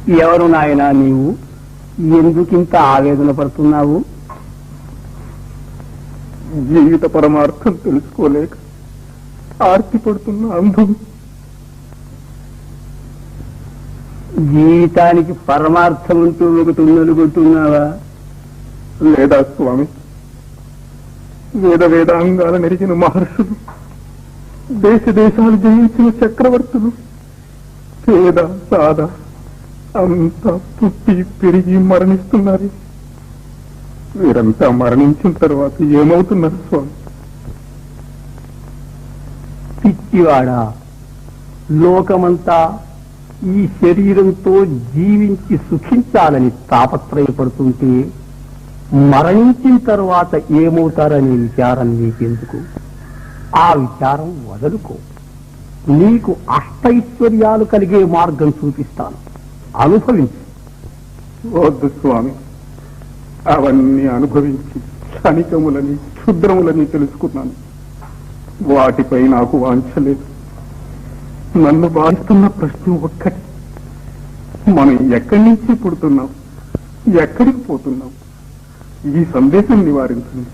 ఎవరు నాయనా నీవు? ఎందుకింత ఆవేదన పడుతున్నావు? జీవిత పరమార్థం తెలుసుకోలేక ఆర్తి పడుతున్న అంధం. జీవితానికి పరమార్థం అంటూ ఒకటి ఉన్నలుగుతున్నావా? లేదా స్వామి, వేదాంగాల నెరిగిన మహర్షులు, దేశ దేశాలు జయించిన చక్రవర్తులు, పేద సాద అంతా పుట్టి పెరిగి మరణిస్తున్నారు. వీరంతా మరణించిన తర్వాత ఏమవుతున్నారు స్వామి? పిచ్చివాడా, లోకమంతా ఈ శరీరంతో జీవించి సుఖించాలని తాపత్రయపడుతుంటే మరణించిన తర్వాత ఏమవుతారనే విచారం నీకెందుకు? ఆ విచారం వదులుకో. నీకు అష్టైశ్వర్యాలు కలిగే మార్గం చూపిస్తాను, అనుభవించు. వద్దు స్వామి, అవన్నీ అనుభవించి క్షణికములని క్షుద్రములని తెలుసుకున్నాను. వాటిపై నాకు వాంఛ లేదు. నన్ను బాధిస్తున్న ప్రశ్న ఒక్కటి, మనం ఎక్కడి నుంచి పుడుతున్నాం, ఎక్కడికి పోతున్నాం? ఈ సందేశం నివారించండి.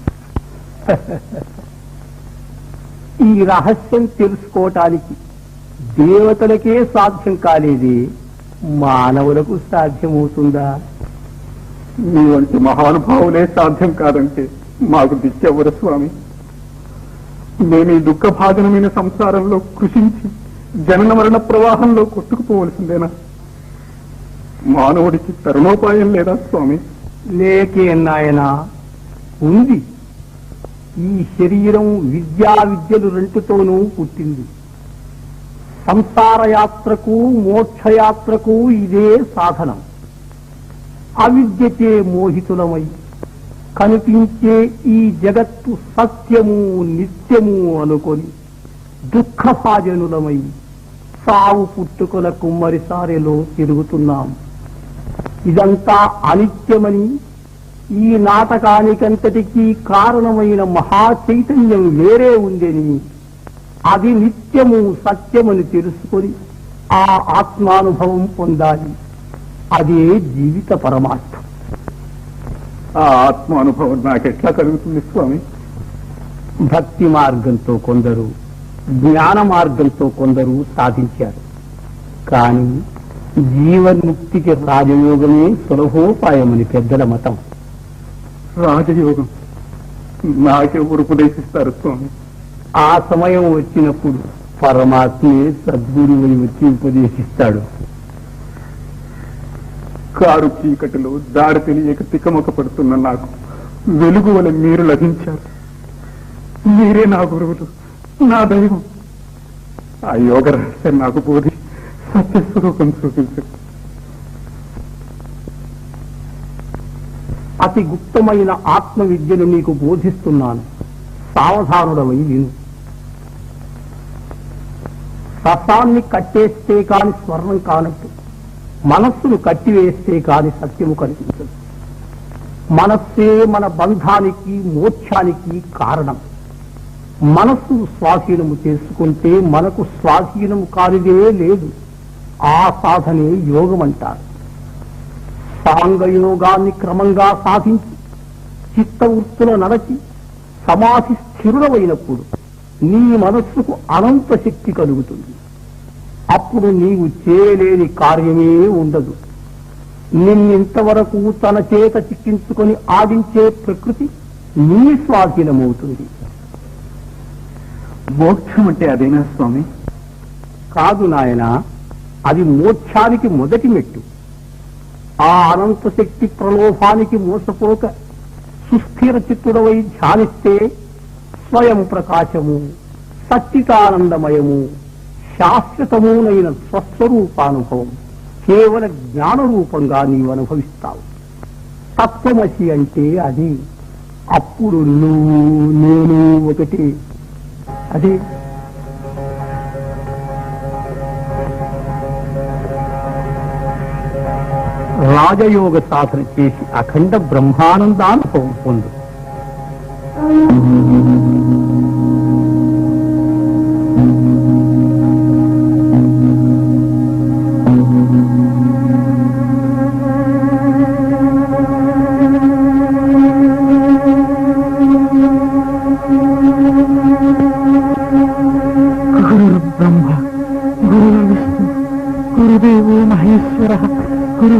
ఈ రహస్యం తెలుసుకోవటానికి దేవతలకే సాధ్యం కాలేదే మానవులకు సాధ్యమవుతుందా? మీ వంటి మహానుభావులే సాధ్యం కాదంటే మాకు దిక్కెవ్వరు స్వామి. మేము ఈ దుఃఖభాజనమైన సంసారంలో కృషించి జనన మరణ ప్రవాహంలో కొట్టుకుపోవలసిందేనా? మానవుడికి తరుణోపాయం లేదా స్వామి? లేకే నాయనా, ఉంది. ఈ శరీరం విద్యలు రెండుతోనూ పుట్టింది. సంసార యాత్రకు మోక్షయాత్రకు ఇదే సాధనం. అవిద్యచే మోహితులమై కనిపించే ఈ జగత్తు సత్యము నిత్యము అనుకొని దుఃఖభాజనులమై సావు పుట్టుకల కుమ్మరిసారెలో తిరుగుతున్నాం. ఇదంతా అనిత్యమని, ఈ నాటకానికంతటికీ కారణమైన మహా చైతన్యం వేరే ఉందని, అది నిత్యము సత్యమని తెలుసుకొని ఆ ఆత్మానుభవం పొందాలి. అదే జీవిత పరమార్థం. ఆ ఆత్మానుభవం నాకెట్లా కలుగుతుంది స్వామి? భక్తి మార్గంతో కొందరు, జ్ఞాన మార్గంతో కొందరు సాధించారు. కానీ జీవన్ముక్తికి రాజయోగమే సులభోపాయమని పెద్దల మతం. రాజయోగం నాకెవరు ఉపదేశిస్తారు స్వామి? ఆ సమయం వచ్చినప్పుడు పరమాత్మే సద్గురువుని వచ్చి ఉపదేశిస్తాడు. కారు చీకటిలో దారి తెలియక తికమక పడుతున్న నాకు వెలుగు వలె మీరు లభించారు. మీరే నా గురువులు, నా దైవం. ఆ యోగ రహస్యం నాకు బోధి సత్యస్వరూపం చూపించండి. అతి గుప్తమైన ఆత్మ విద్యను నీకు బోధిస్తున్నాను, సావధానుడమై విను. రసాన్ని కట్టేస్తే కాని స్వర్ణం కానట్టు మనస్సును కట్టివేస్తే కాని సత్యము కనిపించదు. మనస్సే మన బంధానికి మోక్షానికి కారణం. మనస్సు స్వాధీనము చేసుకుంటే మనకు స్వాధీనము కానిదే లేదు. ఆ సాధనే యోగమంటారు. సాంగయోగాన్ని క్రమంగా సాధించి చిత్తవృత్తుల నడచి సమాధి స్థిరుడమైనప్పుడు నీ మనస్సుకు అనంత శక్తి కలుగుతుంది. అప్పుడు నీవు చేయలేని కార్యమే ఉండదు. నిన్నింతవరకు తన చేత చిక్కించుకొని ఆడించే ప్రకృతి నీ స్వాధీనమవుతుంది. మోక్షం అంటే అదేనా స్వామి? కాదు నాయనా, అది మోక్షానికి మొదటి మెట్టు. ఆ అనంత శక్తి ప్రలోభానికి మోసపోక సుస్థిర చిత్తుడవై ధ్యానిస్తే స్వయం ప్రకాశము, సచ్చితానందమయము, శాశ్వతమునైన స్వస్వరూపానుభవం కేవల జ్ఞాన రూపంగా నీవు అనుభవిస్తావు. తత్వమసి అంటే అది. అప్పుడు నువ్వు నేను ఒకటి. అదే రాజయోగ సాధన చేసి అఖండ బ్రహ్మానందానుభవం పొందు. మహేశ్వర గురు